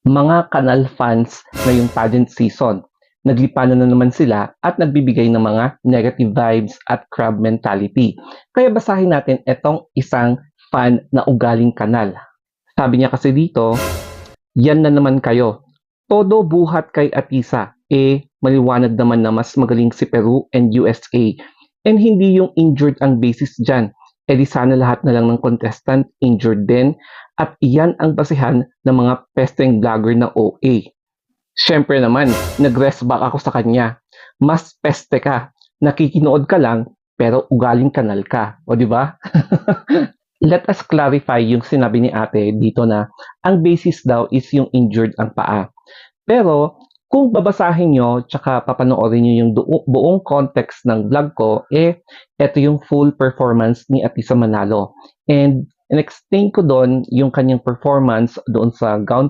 Mga kanal fans ngayong pageant season. Naglipanan na naman sila at nagbibigay ng mga negative vibes at crab mentality. Kaya basahin natin itong isang fan na ugaling kanal. Sabi niya kasi dito, yan na naman kayo. Todo buhat kay Atisa. Maliwanag naman na mas magaling si Peru and USA. And hindi yung injured ang basis dyan. Di sana lahat na lang ng contestant injured din. At iyan ang basehan ng mga pesteng vlogger na OA. Siyempre naman, nag-rest back ako sa kanya. Mas peste ka. Nakikinood ka lang, pero ugaling kanal ka. O di ba? Let us clarify yung sinabi ni ate dito na ang basis daw is yung injured ang paa. Pero kung babasahin nyo tsaka papanoorin nyo yung buong context ng vlog ko, eto yung full performance ni Atisa Manalo. And in-explain ko doon yung kanyang performance doon sa gown